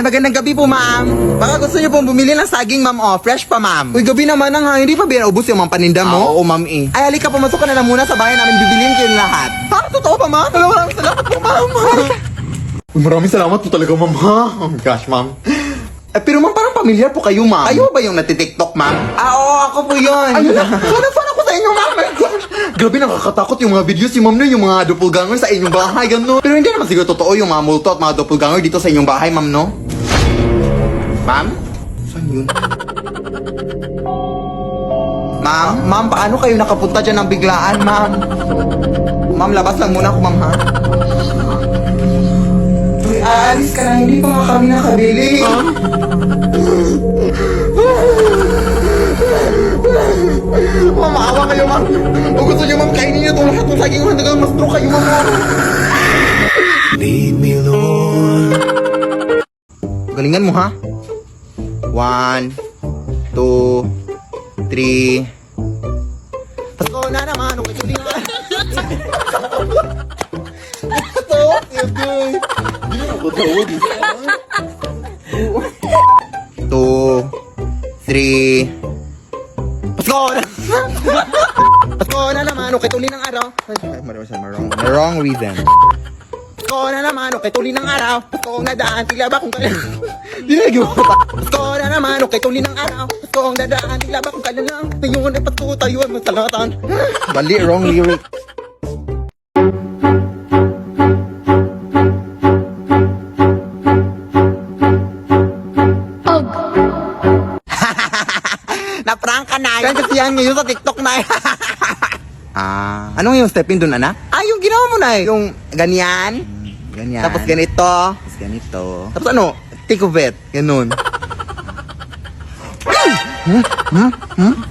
Magandang gabi po, ma'am. Baka gusto niyo pong bumili ng saging, ma'am, oh. Fresh pa, ma'am. Uy, gabi naman ha. Hindi pa ubos yung mga paninda mo? Oo, ma'am, eh. Ay, halika, pumasok ka na lang muna sa bahay namin. Bibiliin kayo lahat. Parang totoo pa, ma'am? Maraming salamat po, ma'am. Uy, maraming salamat po talaga, ma'am, ha? Oh my gosh, ma'am. Pero ma'am, parang pamilyar po kayo, ma'am. Kayo ba yung natitiktok, ma'am? Oo, ako po yun. Ayun na. Fan ako sa inyo, ma'am. Grabe, nakakatakot yung mga videos si ma'am na yung mga doppelganger sa inyong bahay, gano'n. Pero hindi naman siguro totoo yung mga multo at mga doppelganger dito sa inyong bahay, ma'am, no? Ma'am? Saan yun? Ma'am, paano kayo nakapunta dyan ng biglaan, ma'am? Ma'am, labas lang muna ako, ma'am, ha? Uy, aalis ka na, hindi pa nga kami nakabili. Ma'am, maawa kayo, ma'am. O gusto niyo, ma'am, kainin niyo itong lahat ng saging hanggang mas true kayo, ma'am. Lead me, Lord. Galingan mo, ha? 1, 2, 3. Pasko na naman. Okay, hindi nga. Ito, yun. Hindi ako tawag. 2, 3. Pasko na. Pasko na naman. Okay, tuloy ng araw. Ay, wrong reason. Pasko na naman. Okay, tuloy ng araw. Pasko na daan. Tila ba kung kailan? Hindi na nag-iwata. Pasko na naman. Okay, tuloy ng araw. Pasko na daan. Tila ba kung kailan lang? Ngayon ay pasko tayo at masalatan. Bali, wrong lyric. Na-prank ka na. Yan kasi yan ngayon sa TikTok na. Anong yung step in dun, anak? Yung ginawa mo na Yung ganyan. Ganyan. Tapos ganito. Tapos ganito. Tapos ano? Take of it. Ganun.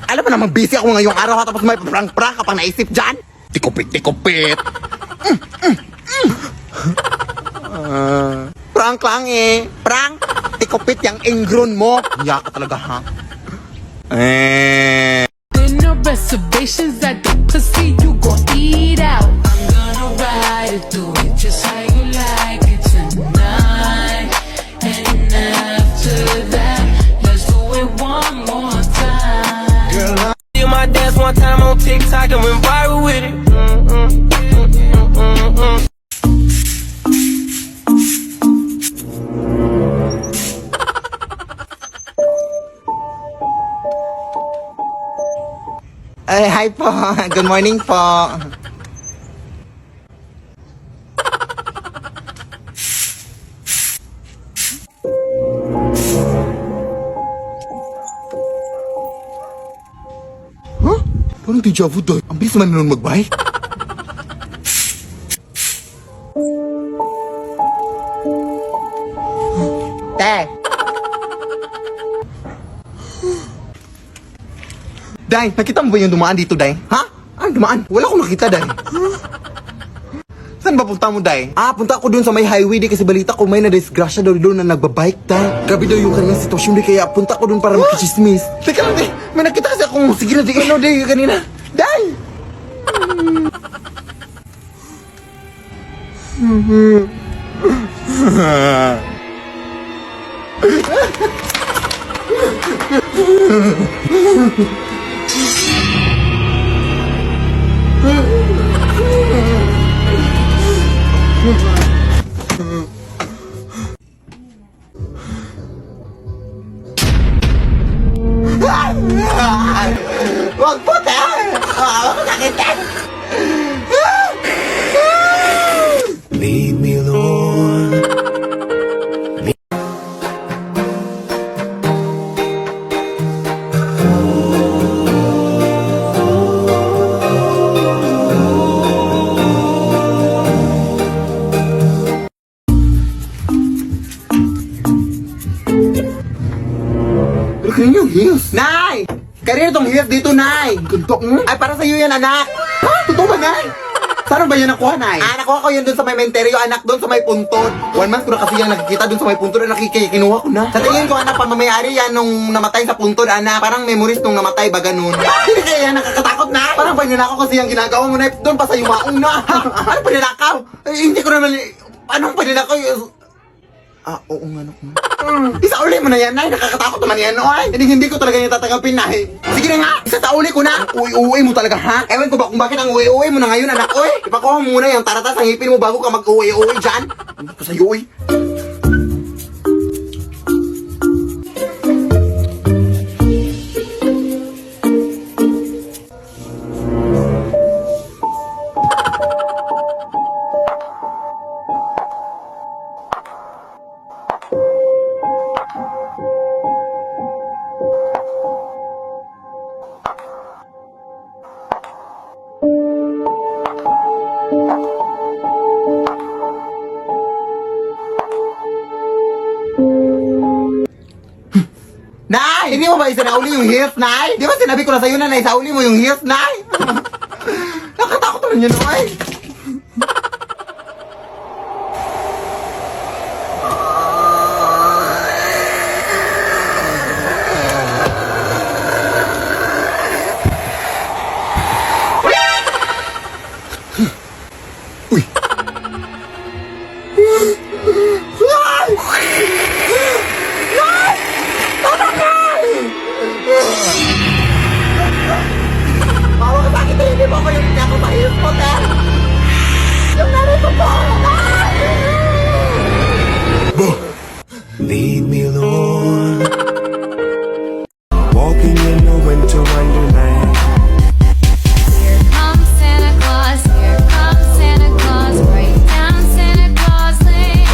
Alam mo naman, busy ako ngayong araw tapos may prank-prank ka pang naisip dyan. Tikupit. Prank lang eh. Prank. Tikupit yung ingron mo. Hiya ka talaga, ha? No reservations at the pussy, you gon' eat out. I'm gonna ride it, do it just how you like it tonight. And after that, let's do it one more time. Girl, I did my dance one time on TikTok and went viral with it. Ay, hi po. Good morning po. Huh? Parang deja vu doy. Ang bilis naman nun mag-bike. Te. Day, nakita mo ba yung dumaan dito, Day? Ha? Dumaan? Wala akong nakita, Day. Saan ba punta mo, Day? Punta ako dun sa may highway, Day, kasi balita ko may na-disgrasya daw doon na nagbabike, Day. Grabe daw yung kanilang sitwasyon, Day, kaya punta ko dun para makichismis. Teka lang, Day. May nakita kasi akong, sige na, Day, ano, Day, kanina. Day! Wag po, Day! Wag po nakita! Lead me, Lord. Pero kanina yung heels. Nay! Kanina itong heels dito, Nay. Gantok mo. Ay, para sa'yo yan, anak. Ha? Totoo ba, Nay? Saan ba yan nakuha, Nay? Nakuha ko yun dun sa may menteryo, anak, dun sa may puntod. 1 month ko na kasi yung nakikita dun sa may puntod na kinuha ko na. Sa tingin ko, anak, pamamayari yan nung namatay sa puntod, anak. Parang memories nung namatay ba ganun. Hindi kaya yan, nakakatakot na. Parang paninakaw kasi yung ginagawa mo, Nay. Doon pa sa yumaong na. Ha? Ano paninakaw? Hindi ko naman... Anong paninakaw? Oo nga, anak mo. Isauli mo na yan, Nay. Nakakatakot naman yan, Nay. Hindi ko talaga yung tatanggapin, Nay. Sige na nga, isasauli ko na. Uwi-uwi mo talaga, ha? Ewan ko ba kung bakit ang uwi-uwi mo na ngayon, anak. Uy, ipakuha mo muna yung taratas ang ngipin mo bago ka mag-uwi-uwi dyan. Ano ko sa'yo, uy? Nay! Hindi mo ba isinauli yung heels, Nay? Di ba sinabi ko na sa'yo na isauli mo yung heels, Nay? Nakatakot naman yun, Nay. Uy! Bawa ka bakit hindi mo ako yung hindi ako mahirap mo, Ter? Yung nanay ko po! Lead me, Lord. Walking in a winter wonderland. Here comes Santa Claus, here comes Santa Claus, right down Santa Claus Lane.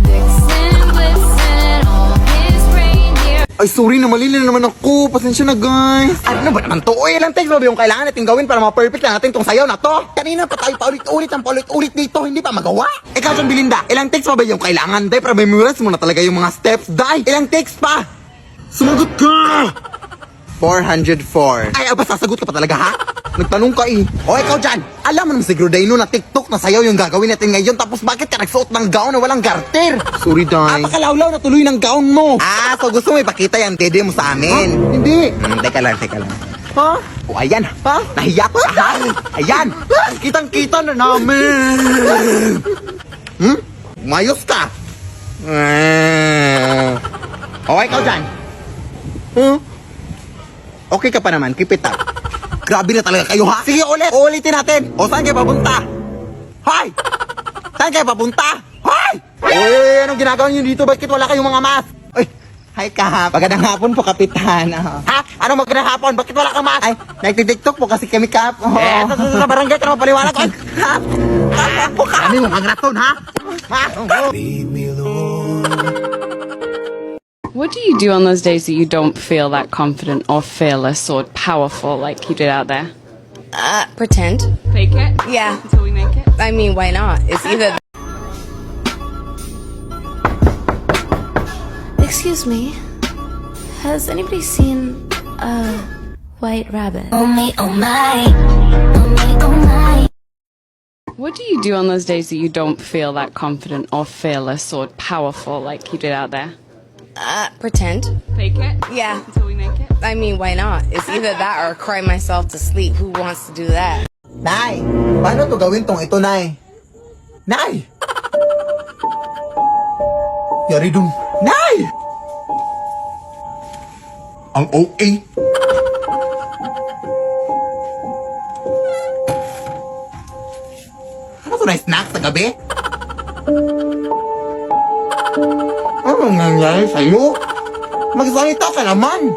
Vixen, Blitzen, all his reindeer. Ay, sorry na, mali na naman ako. Pasensya na, guys. Ano ba naman to? Uy, ilang text ba yung kailangan natin gawin para ma-perfect na natin tong sayaw na to? Kanina pa tayo paulit-ulit ang paulit-ulit dito, hindi pa magawa. Ikaw dyan, Belinda, ilang text pa ba yung kailangan? Day, para memorize mo na talaga yung mga steps. Day, ilang text pa? Sumagot ka! 404. Ay, basta sasagot ka pa talaga, ha? Nagtanong ka eh. O, ikaw dyan, alam mo naman siguro, Dino, na TikTok na sayaw yung gagawin natin ngayon. Tapos bakit ka nagsuot ng gown na walang garter? Sorry, Day. Pakalawlaw na tuloy ng gown mo. So gusto mo ipakita yung dede mo sa amin? Hindi. Teka lang. Ha? O, ayan. Ha? Nahiya ka, ha? Ayan. Kitang-kita na namin. Mayos ka. O, ikaw dyan. Okay ka pa naman, keep it up. Grabe na talaga kayo, ha? Sige, ulitin natin. O, saan kayo papunta? Hoy! Saan kayo papunta? Hoy! Uy, anong ginagawa niyo dito? Bakit wala kayong mga mask? Uy, hi, Kap. Magandang hapon po, Kapitan. Ha? Anong magandang hapon? Bakit wala kang mask? Ay, nagtitiktok po kasi kami, Kap. Sa barangay ka naman paliwanag. Ay, Kap! Kap po, Kap! Ano yung mga raton, ha? Ha? Lead me, Lord. What do you do on those days that you don't feel that confident or fearless or powerful like you did out there? Pretend. Fake it? Yeah. Until we make it? I mean, why not? It's either. Excuse me, has anybody seen a white rabbit? Oh my, oh my, oh my, oh my. What do you do on those days that you don't feel that confident or fearless or powerful like you did out there? Pretend. Fake it? Yeah. Until we make it? I mean, why not? It's either that or cry myself to sleep. Who wants to do that? Nay, paano to gawin tong ito, Nay? Nay! Yari dun. Nay! Ang OA. Ano to na snack sa gabi? Anong nangyari sa'yo? Magsalita ka naman!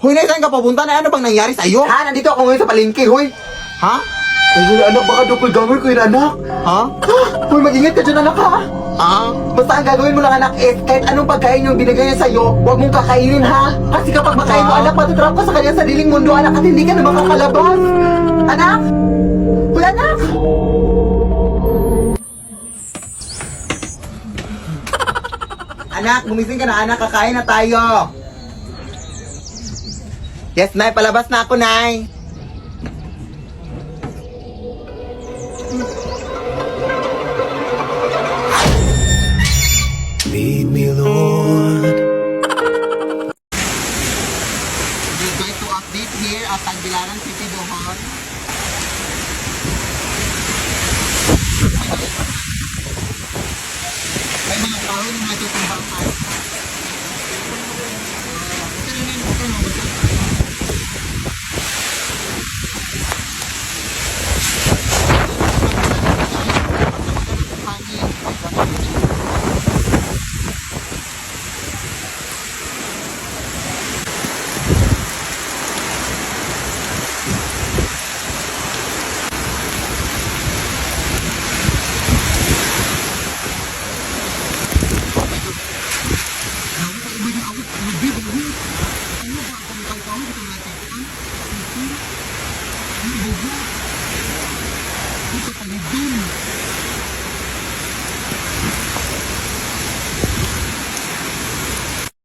Hoy, Nay, saan ka papunta na? Ano bang nangyari sa'yo? Ha? Nandito ako ngayon sa palengke, hoy! Ha? Ay, anak, baka doppelganger ko yun, anak. Ha? Hoy, mag-ingat ka dyan, anak, ha? Basta ang gagawin mo lang, anak, is kahit anong pagkain yung binigay niya sa'yo, huwag mong kakainin, ha? Kasi kapag makain mo, anak, matutrap ka sa kanyang sariling mundo, anak, at hindi ka na makakalabas. Anak? Hoy, anak! Anak, gumising ka na, anak, kakain na tayo. Yes, Nay, palabas na ako, Nay. Lead me, Lord. We're going to update here at Tagbilaran City, Bohol. yung matutong bahay.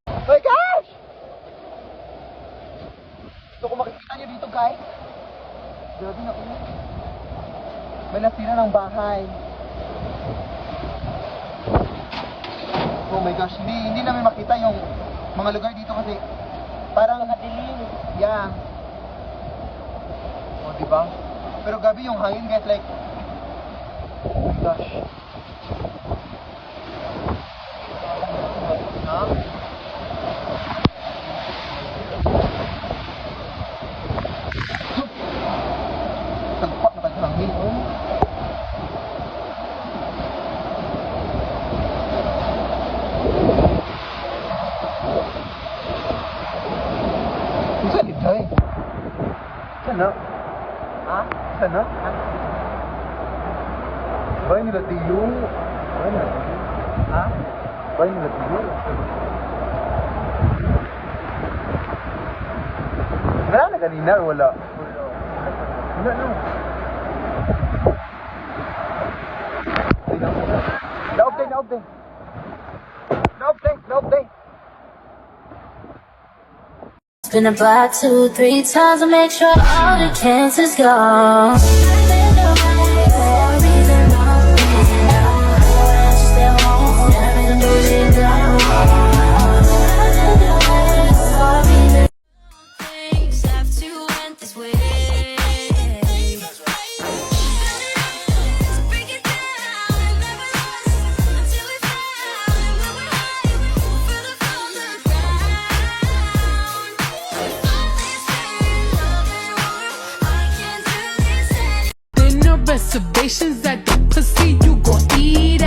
Oh my gosh! So kung makikita niyo dito guys, grabe na ulit. May nasira ng bahay. Oh my gosh, hindi namin makita yung mga lugar dito kasi parang nakadilim. Yeah. Oh, diba? Pero gabi yung hangin guys, like, oh my gosh. Ha? Tagpak na tayo ng hangin, oh. Saan ito eh? Sana? Ha? Sana? Bahay nila tiyo. Bahay nila tiyo. Ha? Bahay nila tiyo. Wala na kanina or wala? Wala na. Naob day, naob day. Naob day, naob day. Spin a block 2-3 times to make sure all the cancer's gone. Things have to end this way. Break it down, never lost until we found what we're hiding. Further from the ground. I can't do this anymore. There no reservations at the pussy you gon' eat